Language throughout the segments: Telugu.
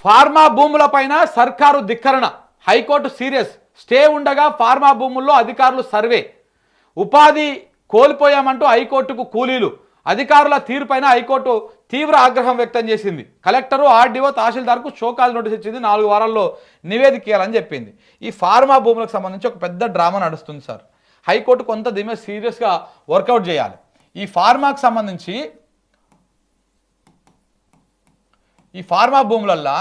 ఫార్మా భూములపైన సర్కారు ధిక్కరణ, హైకోర్టు సీరియస్. స్టే ఉండగా ఫార్మా భూముల్లో అధికారులు సర్వే. ఉపాధి కోల్పోయామంటూ హైకోర్టుకు కూలీలు. అధికారుల తీరుపైన హైకోర్టు తీవ్ర ఆగ్రహం వ్యక్తం చేసింది. కలెక్టరు, ఆర్డీఓ, తహసీల్దార్కు షోకాజ్ నోటీస్ ఇచ్చింది. 4 వారాల్లో నివేదిక ఇవ్వాలని చెప్పింది. ఈ ఫార్మా భూములకు సంబంధించి ఒక పెద్ద డ్రామా నడుస్తుంది సార్. హైకోర్టు కొంత దీని మీద సీరియస్గా వర్కౌట్ చేయాలి. ఈ ఫార్మాకు సంబంధించి ఈ ఫార్మా భూములల్లో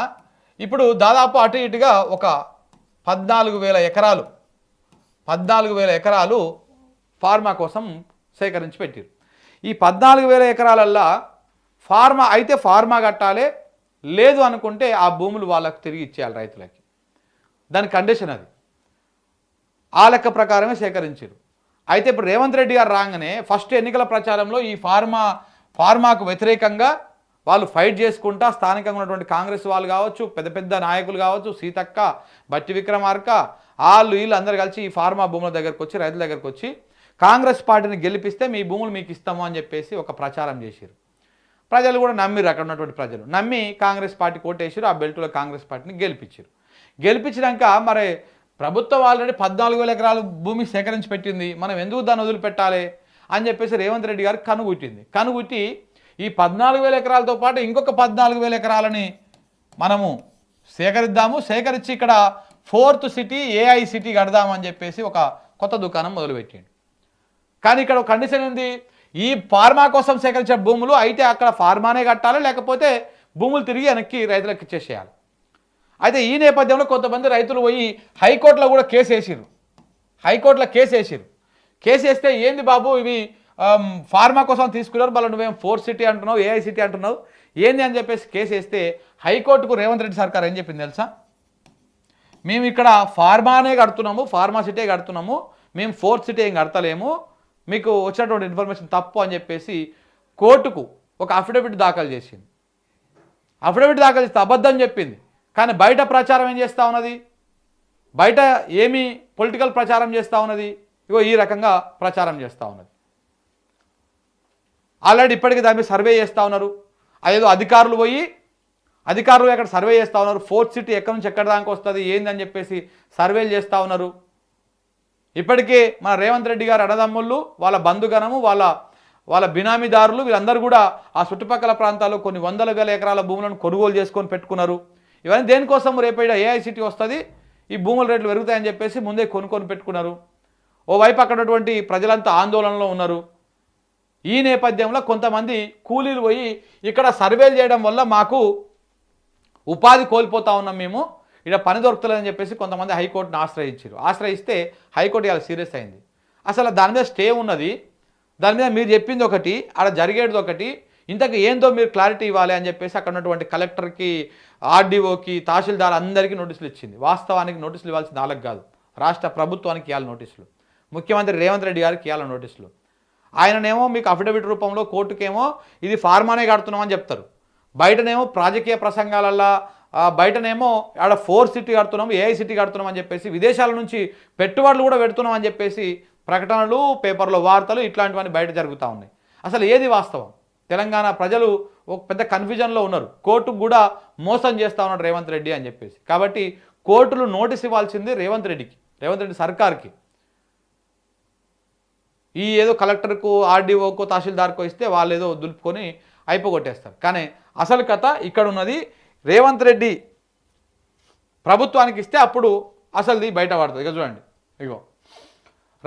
ఇప్పుడు దాదాపు అటు ఇటుగా ఒక 14,000 ఎకరాలు ఫార్మా కోసం సేకరించి పెట్టారు. ఈ 14,000 ఎకరాలల్లో ఫార్మా కట్టాలి, లేదు అనుకుంటే ఆ భూములు వాళ్ళకు తిరిగి ఇచ్చేయాలి రైతులకి. దాని కండిషన్ అది. ఆ లెక్క ప్రకారమే సేకరించారు. అయితే ఇప్పుడు రేవంత్ రెడ్డి గారు రాగానే ఫస్ట్ ఎన్నికల ప్రచారంలో ఈ ఫార్మాకు వ్యతిరేకంగా వాళ్ళు ఫైట్ చేసుకుంటా స్థానికంగా ఉన్నటువంటి కాంగ్రెస్ వాళ్ళు కావచ్చు, పెద్ద పెద్ద నాయకులు కావచ్చు, సీతక్క, బట్టి విక్రమార్క, వీళ్ళు అందరు కలిసి ఈ ఫార్మా భూముల దగ్గరకు వచ్చి, రైతుల దగ్గరకు వచ్చి కాంగ్రెస్ పార్టీని గెలిపిస్తే మీ భూములు మీకు ఇస్తాము అని చెప్పేసి ఒక ప్రచారం చేశారు. ప్రజలు కూడా నమ్మిరు. అక్కడ ఉన్నటువంటి ప్రజలు నమ్మి కాంగ్రెస్ పార్టీ కోటేసారు. ఆ బెల్ట్లో కాంగ్రెస్ పార్టీని గెలిపించారు. గెలిపించినాక మరి ప్రభుత్వం ఆల్రెడీ 14,000 ఎకరాలు భూమి సేకరించి పెట్టింది, మనం ఎందుకు దాన్ని వదిలిపెట్టాలి అని చెప్పేసి రేవంత్ రెడ్డి గారికి కనుగుట్టి ఈ 14,000 ఎకరాలతో పాటు ఇంకొక 14,000 ఎకరాలని మనము సేకరించి ఇక్కడ 4th సిటీ ఏఐ సిటీ కడదామని చెప్పేసి ఒక కొత్త దుకాణం మొదలుపెట్టిండు. కానీ ఇక్కడ ఒక కండిషన్ ఉంది, ఈ ఫార్మా కోసం సేకరించిన భూములు అయితే అక్కడ ఫార్మానే కట్టాలి, లేకపోతే భూములు తిరిగి వెనక్కి రైతులకు ఇచ్చేసేయాలి. అయితే ఈ నేపథ్యంలో కొంతమంది రైతులు పోయి హైకోర్టులో కూడా కేసు వేసారు. కేసు వేస్తే ఏంది బాబు ఇవి ఫార్మా కోసం తీసుకున్నారు, మళ్ళీ నువ్వేం 4th సిటీ అంటున్నావు, ఏఐ సిటీ అంటున్నావు, ఏంది అని చెప్పేసి కేసు వేస్తే హైకోర్టుకు రేవంత్ రెడ్డి సర్కార్ ఏం చెప్పింది తెలుసా? మేము ఇక్కడ ఫార్మానే కడుతున్నాము, ఫార్మా సిటీ కడుతున్నాము, మేము 4th సిటీ ఏం కడతలేము, మీకు వచ్చినటువంటి ఇన్ఫర్మేషన్ తప్పు అని చెప్పేసి కోర్టుకు ఒక అఫిడవిట్ దాఖలు చేసింది. అఫిడవిట్ దాఖలు చేస్తే అబద్ధం చెప్పింది. కానీ బయట ప్రచారం ఏం చేస్తూ ఉన్నది, బయట ఏమి పొలిటికల్ ప్రచారం చేస్తూ ఉన్నది, ఇగో ఈ రకంగా ప్రచారం చేస్తూ ఉన్నది. ఆల్రెడీ ఇప్పటికీ దాని మీద సర్వే చేస్తూ ఉన్నారు. అదేదో అధికారులు అక్కడ సర్వే చేస్తూ ఉన్నారు. 4th సిటీ ఎక్కడి నుంచి ఎక్కడి దాకా వస్తుంది ఏందని చెప్పేసి సర్వేలు చేస్తూ ఉన్నారు. ఇప్పటికే మన రేవంత్ రెడ్డి గారు అన్నదమ్ముళ్ళు, వాళ్ళ బంధుగణము, వాళ్ళ బినామీదారులు వీళ్ళందరూ కూడా ఆ చుట్టుపక్కల ప్రాంతాల్లో కొన్ని 100,000 ఎకరాల భూములను కొనుగోలు చేసుకొని పెట్టుకున్నారు. ఇవన్నీ దేనికోసం, రేపు ఏఐసిటీ వస్తుంది, ఈ భూముల రేట్లు పెరుగుతాయని చెప్పేసి ముందే కొనుక్కొని పెట్టుకున్నారు. ఓవైపు అక్కడ ఉన్నటువంటి ప్రజలంతా ఆందోళనలో ఉన్నారు. ఈ నేపథ్యంలో కొంతమంది కూలీలు పోయి ఇక్కడ సర్వేలు చేయడం వల్ల మాకు ఉపాధి కోల్పోతా ఉన్నాం, మేము ఇక్కడ పని దొరుకుతలేదని చెప్పేసి కొంతమంది హైకోర్టును ఆశ్రయిస్తే హైకోర్టు ఇలా సీరియస్ అయింది. అసలు దాని మీద స్టే ఉన్నది, దాని మీద మీరు చెప్పింది ఒకటి, అక్కడ జరిగేది ఒకటి, ఇంతకు ఏందో మీరు క్లారిటీ ఇవ్వాలి అని చెప్పేసి అక్కడ ఉన్నటువంటి కలెక్టర్కి, ఆర్డీఓకి, తహసీల్దార్ అందరికీ నోటీసులు ఇచ్చింది. వాస్తవానికి నోటీసులు ఇవ్వాల్సింది వాళ్ళకి కాదు, రాష్ట్ర ప్రభుత్వానికి ఇవ్వాలి నోటీసులు, ముఖ్యమంత్రి రేవంత్ రెడ్డి గారికి ఇవ్వాలి నోటీసులు. ఆయననేమో మీకు అఫిడవిట్ రూపంలో కోర్టుకేమో ఇది ఫార్మానే కడుతున్నామని చెప్తారు, బయటనేమో రాజకీయ ప్రసంగాలల్లో బయటనేమో ఆడ 4th సిటీ కడుతున్నాము, ఏఐ సిటీ కడుతున్నాం అని చెప్పేసి విదేశాల నుంచి పెట్టుబడులు కూడా పెడుతున్నాం అని చెప్పేసి ప్రకటనలు, పేపర్లో వార్తలు ఇట్లాంటివన్నీ బయట జరుగుతూ ఉన్నాయి. అసలు ఏది వాస్తవం? తెలంగాణ ప్రజలు ఒక పెద్ద కన్ఫ్యూజన్లో ఉన్నారు. కోర్టుకు కూడా మోసం చేస్తూ ఉన్నాడు రేవంత్ రెడ్డి అని చెప్పేసి. కాబట్టి కోర్టులు నోటీస్ ఇవ్వాల్సింది రేవంత్ రెడ్డి సర్కార్కి. ఈ ఏదో కలెక్టర్కు, ఆర్డీఓకో, తహసీల్దార్కో ఇస్తే వాళ్ళు ఏదో దులుపుకొని అయిపోగొట్టేస్తారు. కానీ అసలు కథ ఇక్కడ ఉన్నది, రేవంత్ రెడ్డి ప్రభుత్వానికి ఇస్తే అప్పుడు అసలుది బయట పడుతుంది. ఇక చూడండి, ఇగో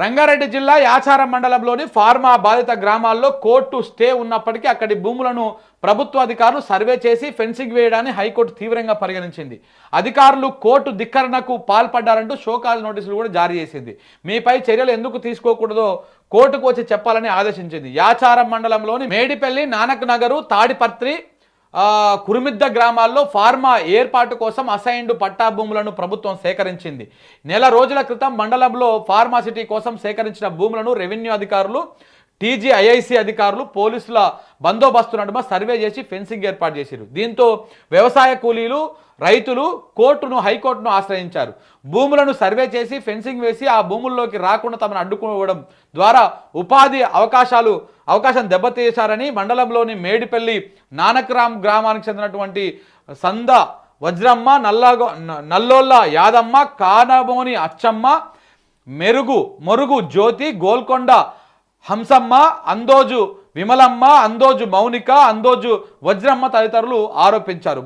రంగారెడ్డి జిల్లా యాచారం మండలంలోని ఫార్మా బాధిత గ్రామాల్లో కోర్టు స్టే ఉన్నప్పటికీ అక్కడి భూములను ప్రభుత్వ అధికారులు సర్వే చేసి ఫెన్సింగ్ వేయడాన్ని హైకోర్టు తీవ్రంగా పరిగణించింది. అధికారులు కోర్టు ధిక్కరణకు పాల్పడ్డారంటూ షోకాజ్ నోటీసులు కూడా జారీ చేసింది. మీపై చర్యలు ఎందుకు తీసుకోకూడదో కోర్టుకు వచ్చి చెప్పాలని ఆదేశించింది. యాచారం మండలంలోని మేడిపల్లి, నానక్ నగరు, తాడిపత్రి, కురుమిద్ద గ్రామాల్లో ఫార్మా ఏర్పాటు కోసం అసైన్డ్ పట్టా భూములను ప్రభుత్వం సేకరించింది. నెల రోజుల క్రితం మండలంలో ఫార్మా సిటీ కోసం సేకరించిన భూములను రెవెన్యూ అధికారులు, టీజీఐఐసి అధికారులు, పోలీసుల బందోబస్తు నడుమ సర్వే చేసి ఫెన్సింగ్ ఏర్పాటు చేశారు. దీంతో వ్యవసాయ కూలీలు, రైతులు హైకోర్టును ఆశ్రయించారు. భూములను సర్వే చేసి ఫెన్సింగ్ వేసి ఆ భూముల్లోకి రాకుండా తమను అడ్డుకోవడం ద్వారా ఉపాధి అవకాశం దెబ్బతీశారని మండలంలోని మేడిపల్లి, నానక్రామ్ గ్రామానికి చెందినటువంటి సంద వజ్రమ్మ, నల్లోళ్ళ యాదమ్మ, కానబోని అచ్చమ్మ, మొరుగు జ్యోతి, గోల్కొండ హంసమ్మ, అందోజు విమలమ్మ, అందోజు మౌనిక, అందోజు వజ్రమ్మ తదితరులు ఆరోపించారు.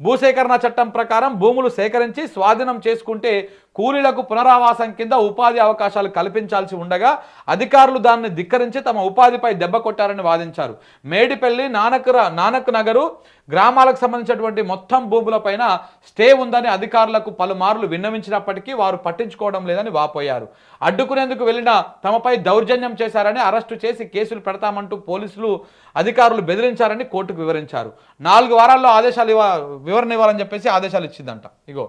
భూసేకరణ చట్టం ప్రకారం భూములు సేకరించి స్వాధీనం చేసుకుంటే కూలీలకు పునరావాసం కింద ఉపాధి అవకాశాలు కల్పించాల్సి ఉండగా అధికారులు దాన్ని ధిక్కరించి తమ ఉపాధిపై దెబ్బ కొట్టారని వాదించారు. మేడిపల్లి, నానక్ నగరు గ్రామాలకు సంబంధించినటువంటి మొత్తం భూములపైన స్టే ఉందని అధికారులకు పలుమార్లు విన్నవించినప్పటికీ వారు పట్టించుకోవడం లేదని వాపోయారు. అడ్డుకునేందుకు వెళ్లిన తమపై దౌర్జన్యం చేశారని, అరెస్టు చేసి కేసులు పెడతామంటూ పోలీసులు అధికారులు బెదిరించారని కోర్టుకు వివరించారు. 4 వారాల్లో వివరణ ఇవ్వాలని చెప్పేసి ఆదేశాలు ఇచ్చిందంట. ఇగో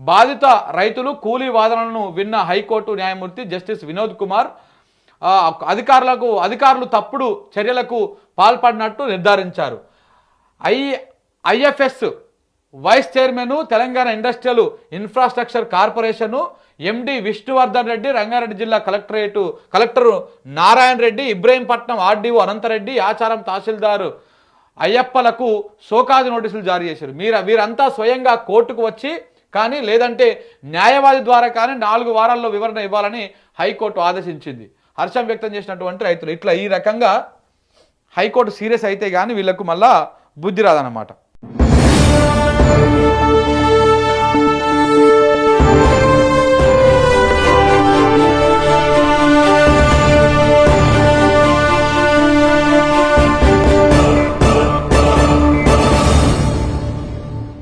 బాధిత రైతులు కూలీ వాదనలను విన్న హైకోర్టు న్యాయమూర్తి జస్టిస్ వినోద్ కుమార్ అధికారులు తప్పుడు చర్యలకు పాల్పడినట్టు నిర్ధారించారు. IFS vice chairman, Telangana industrial infrastructure corporation MD Vishnuvardhan Reddy, Rangareddy జిల్లా కలెక్టర్ నారాయణ రెడ్డి, ఇబ్రహీంపట్నం ఆర్డీఓ అనంతరెడ్డి, ఆచారం తహసీల్దార్ అయ్యప్పలకు సోకాజు నోటీసులు జారీ చేశారు. వీరంతా స్వయంగా కోర్టుకు వచ్చి కానీ లేదంటే న్యాయవాది ద్వారా కానీ 4 వారాల్లో వివరణ ఇవ్వాలని హైకోర్టు ఆదేశించింది. హర్షం వ్యక్తం చేసినటువంటి రైతులు ఈ రకంగా హైకోర్టు సీరియస్ అయితే కానీ వీళ్ళకు మళ్ళా బుద్ధి రాదన్నమాట.